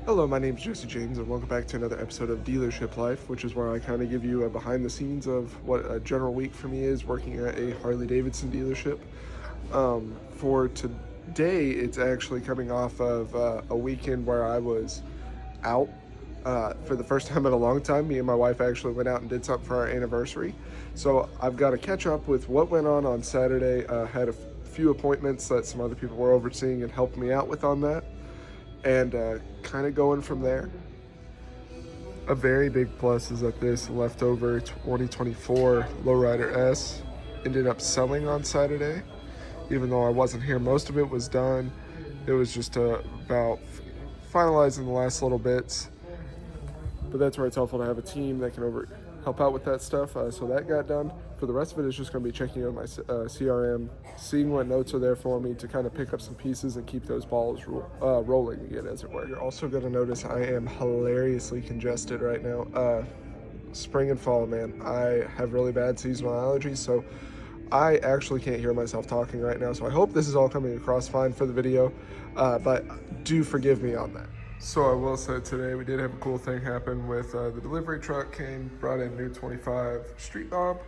Hello, my name is Jesse James, and welcome back to another episode of Dealership Life, which is where I kind of give you a behind the scenes of what a general week for me is working at a Harley-Davidson dealership. For today, it's actually coming off of a weekend where I was out for the first time in a long time. Me and my wife actually went out and did something for our anniversary. So I've got to catch up with what went on Saturday. Had a few appointments that some other people were overseeing and helped me out with on that. And kind of going from there. A very big plus is that this leftover 2024 Lowrider S ended up selling on Saturday. Even though I wasn't here, most of it was done. It was just about finalizing the last little bits. But that's where it's helpful to have a team that can help out with that stuff. So that got done. For the rest of it, it's just going to be checking on my CRM, seeing what notes are there for me to kind of pick up some pieces and keep those balls rolling again, as it were. You're also going to notice I am hilariously congested right now. Spring and fall, man. I have really bad seasonal allergies, so I actually can't hear myself talking right now. So I hope this is all coming across fine for the video, but do forgive me on that. So I will say today we did have a cool thing happen with the delivery truck came, brought in new 25 Street Bob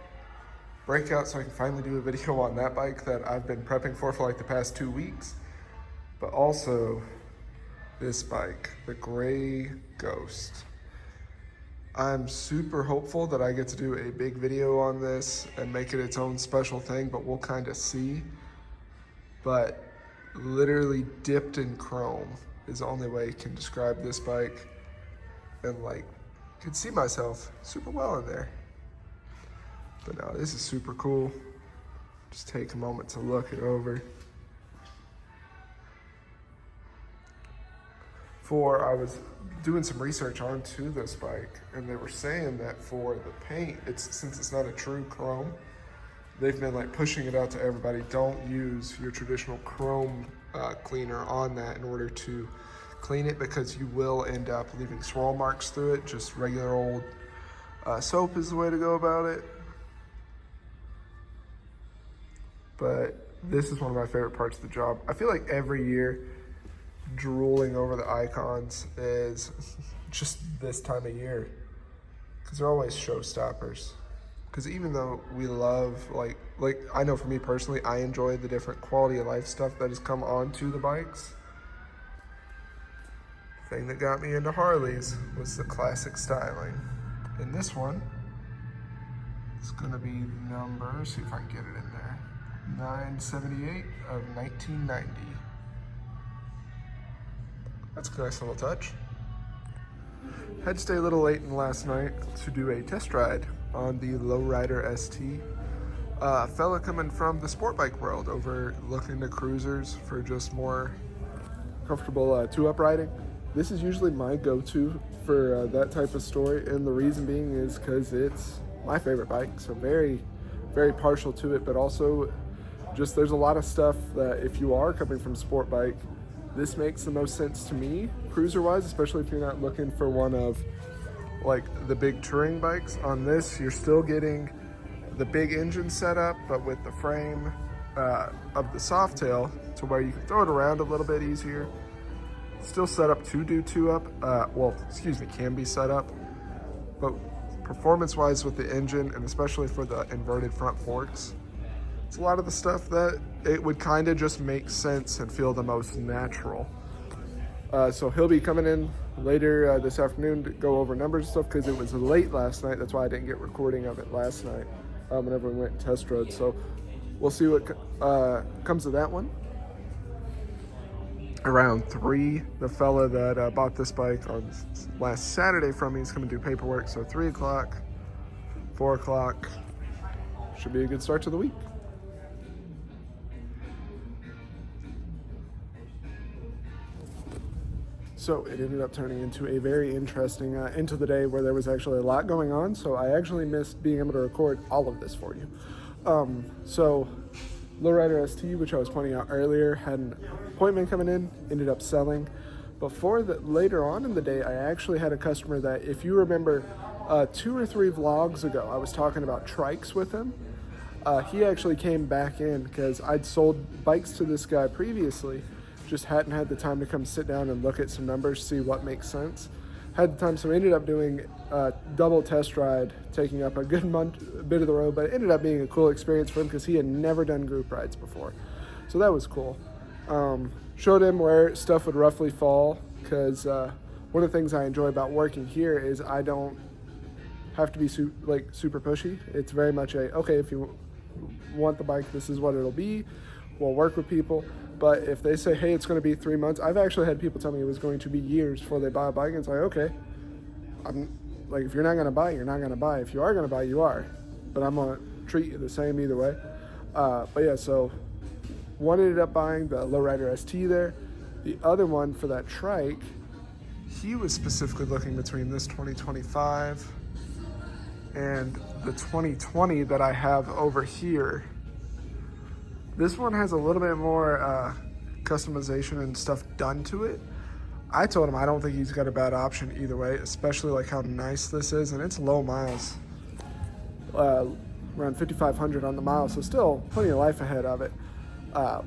breakout, so I can finally do a video on that bike that I've been prepping for like the past 2 weeks. But also this bike, the Gray Ghost. I'm super hopeful that I get to do a big video on this and make it its own special thing, but we'll kind of see. But literally dipped in chrome is the only way I can describe this bike, and like, could see myself super well in there. But no, this is super cool. Just take a moment to look it over. I was doing some research onto this bike, and they were saying that for the paint, since it's not a true chrome, they've been like pushing it out to everybody. Don't use your traditional chrome cleaner on that in order to clean it, because you will end up leaving swirl marks through it. Just regular old soap is the way to go about it. But this is one of my favorite parts of the job. I feel like every year drooling over the icons is just this time of year, because they're always showstoppers. Because even though we love, like I know for me personally, I enjoy the different quality of life stuff that has come onto the bikes. The thing that got me into Harleys was the classic styling. And this one is gonna be number, see if I can get it in there, 978 of 1990. That's a nice little touch. Had to stay a little late in last night to do a test ride on the Lowrider ST. A fella coming from the sport bike world over looking to cruisers for just more comfortable two-up riding. This is usually my go-to for that type of story, and the reason being is because it's my favorite bike, so very, very partial to it, but also just there's a lot of stuff that if you are coming from sport bike, this makes the most sense to me, cruiser-wise, especially if you're not looking for one of like the big touring bikes. On this, you're still getting the big engine setup, but with the frame of the Softail to where you can throw it around a little bit easier. Still set up to do two-up, can be set up, but performance-wise with the engine, and especially for the inverted front forks, it's a lot of the stuff that it would kind of just make sense and feel the most natural. So he'll be coming in later this afternoon to go over numbers and stuff, because it was late last night. That's why I didn't get recording of it last night whenever we went and test rode. So we'll see what comes of that one. Around 3, the fella that bought this bike on last Saturday from me is going to do paperwork. So 3 o'clock, 4 o'clock, should be a good start to the week. So it ended up turning into a very interesting end to the day where there was actually a lot going on. So I actually missed being able to record all of this for you. So Lowrider ST, which I was pointing out earlier, had an appointment coming in, ended up selling. Before that, later on in the day, I actually had a customer that, if you remember 2 or 3 vlogs ago, I was talking about trikes with him. He actually came back in because I'd sold bikes to this guy previously, just hadn't had the time to come sit down and look at some numbers, see what makes sense. Had the time, so we ended up doing a double test ride, taking up a good bit of the road, but it ended up being a cool experience for him because he had never done group rides before. So that was cool. Showed him where stuff would roughly fall, because one of the things I enjoy about working here is I don't have to be super pushy. It's very much okay, if you want the bike, this is what it'll be. We'll work with people. But if they say, hey, it's going to be 3 months, I've actually had people tell me it was going to be years before they buy a bike. And it's like, okay, if you're not going to buy, you're not going to buy. If you are going to buy, you are. But I'm going to treat you the same either way. But yeah, so one ended up buying the Lowrider ST there. The other one for that trike, he was specifically looking between this 2025 and the 2020 that I have over here. This one has a little bit more customization and stuff done to it. I told him I don't think he's got a bad option either way, especially like how nice this is, and it's low miles, around 5,500 on the mile, so still plenty of life ahead of it.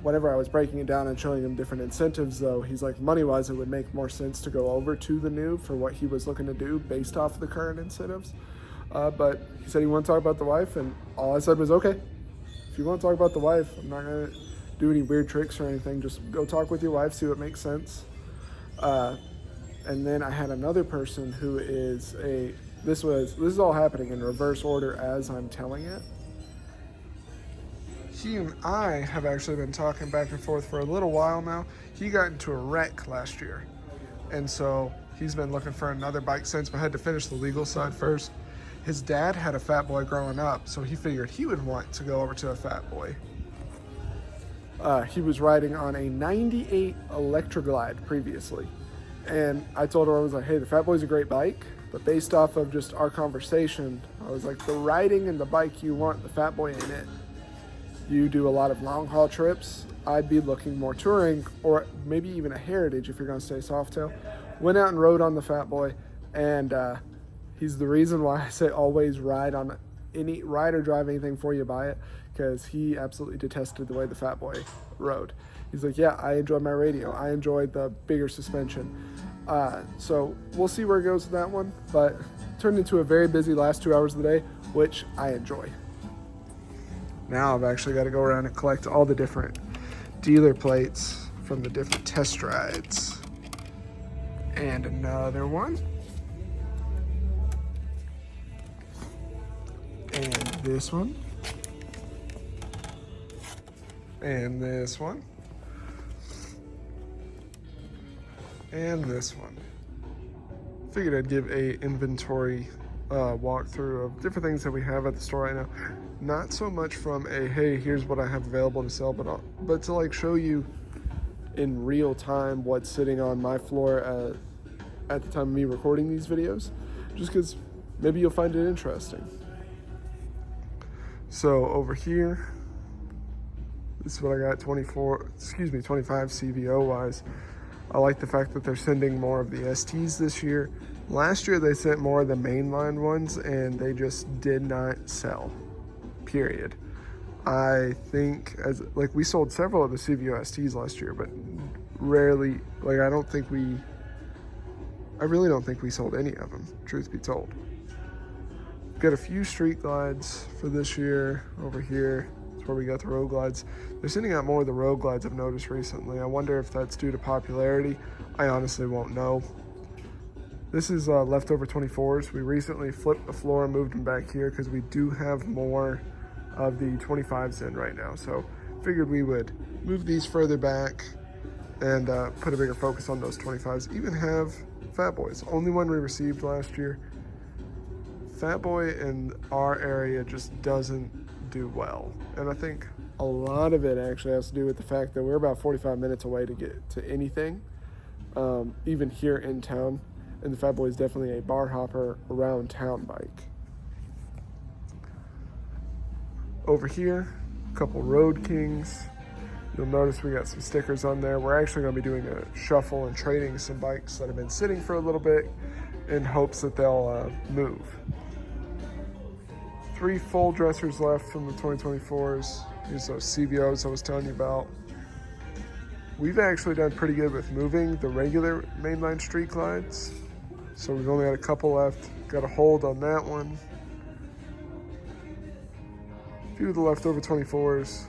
Whenever I was breaking it down and showing him different incentives, though, he's like, money-wise, it would make more sense to go over to the new for what he was looking to do based off of the current incentives. But he said he wanted to talk about the wife, and all I said was, okay. If you want to talk about the wife, I'm not going to do any weird tricks or anything. Just go talk with your wife, see what makes sense. And then I had another person who is this is all happening in reverse order as I'm telling it. He and I have actually been talking back and forth for a little while now. He got into a wreck last year. And so he's been looking for another bike since, but had to finish the legal side first. His dad had a FatBoy growing up, so he figured he would want to go over to a FatBoy. He was riding on a 98 Electroglide previously. And I told her, I was like, hey, the FatBoy's a great bike, but based off of just our conversation, I was like, the riding and the bike you want, the FatBoy ain't it. You do a lot of long haul trips. I'd be looking more touring, or maybe even a heritage if you're gonna stay Softail. Went out and rode on the FatBoy, and he's the reason why I say always ride or drive anything before you buy it, because he absolutely detested the way the FatBoy rode. He's like, yeah, I enjoy my radio. I enjoyed the bigger suspension. So we'll see where it goes with that one, but turned into a very busy last 2 hours of the day, which I enjoy. Now I've actually got to go around and collect all the different dealer plates from the different test rides. And another one. And this one. And this one. And this one. Figured I'd give a inventory walkthrough of different things that we have at the store right now. Not so much from a, hey, here's what I have available to sell, but to like show you in real time what's sitting on my floor at the time of me recording these videos, just because maybe you'll find it interesting. So over here, this is what I got 25 CVO wise. I like the fact that they're sending more of the STs this year. Last year they sent more of the mainline ones and they just did not sell, period. I think we sold several of the CVO STs last year, but rarely, I really don't think we sold any of them, truth be told. Got a few street glides for this year over here. That's where we got the road glides. They're sending out more of the road glides I've noticed recently. I wonder if that's due to popularity. I honestly won't know. This is leftover 24s. We recently flipped the floor and moved them back here because we do have more of the 25s in right now. So figured we would move these further back and put a bigger focus on those 25s. Even have FatBoys. Only one we received last year. FatBoy in our area just doesn't do well. And I think a lot of it actually has to do with the fact that we're about 45 minutes away to get to anything, even here in town. And the FatBoy is definitely a bar hopper around town bike. Over here, a couple Road Kings. You'll notice we got some stickers on there. We're actually going to be doing a shuffle and trading some bikes that have been sitting for a little bit in hopes that they'll move. 3 full dressers left from the 2024s. Here's those CVOs I was telling you about. We've actually done pretty good with moving the regular mainline street glides. So we've only got a couple left. Got a hold on that one. A few of the leftover 24s.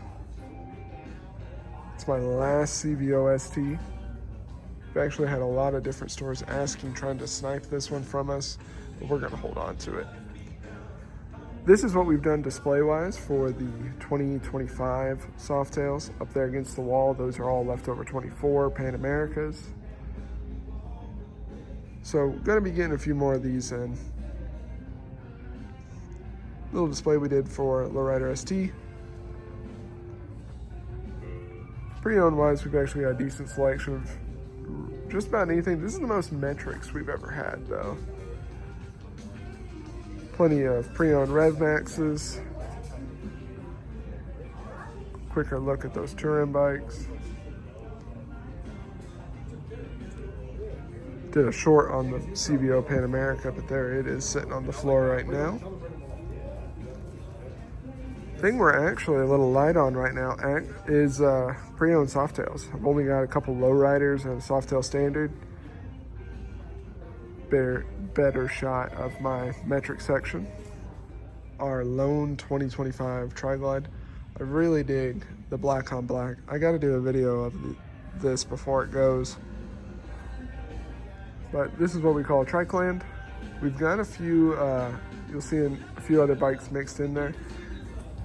It's my last CVO ST. We've actually had a lot of different stores asking, trying to snipe this one from us, but we're gonna hold on to it. This is what we've done display-wise for the 2025 Softails. Up there against the wall, those are all leftover 24 Pan Americas. So gonna be getting a few more of these in. Little display we did for Lowrider ST. Pre-owned wise, we've actually got a decent selection of just about anything. This is the most metrics we've ever had though. Plenty of pre-owned Rev Maxes. Quicker look at those touring bikes. Did a short on the CVO Pan America, but there it is sitting on the floor right now. Thing we're actually a little light on right now is pre-owned Softails. I've only got a couple lowriders and a Softail standard. Better shot of my metric section. Our lone 2025 Tri-Glide. I really dig the black on black. I got to do a video of this before it goes. But this is what we call a Tricland. We've got a few, you'll see a few other bikes mixed in there.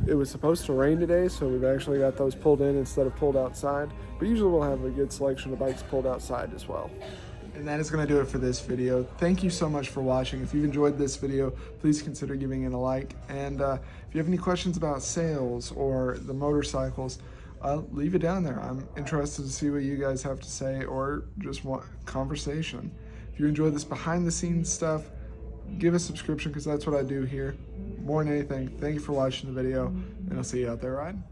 It was supposed to rain today, so we've actually got those pulled in instead of pulled outside. But usually we'll have a good selection of bikes pulled outside as well. And that is going to do it for this video. Thank you so much for watching. If you've enjoyed this video, please consider giving it a like. And if you have any questions about sales or the motorcycles, leave it down there. I'm interested to see what you guys have to say or just want conversation. If you enjoyed this behind the scenes stuff, give a subscription because that's what I do here. More than anything, thank you for watching the video, and I'll see you out there riding.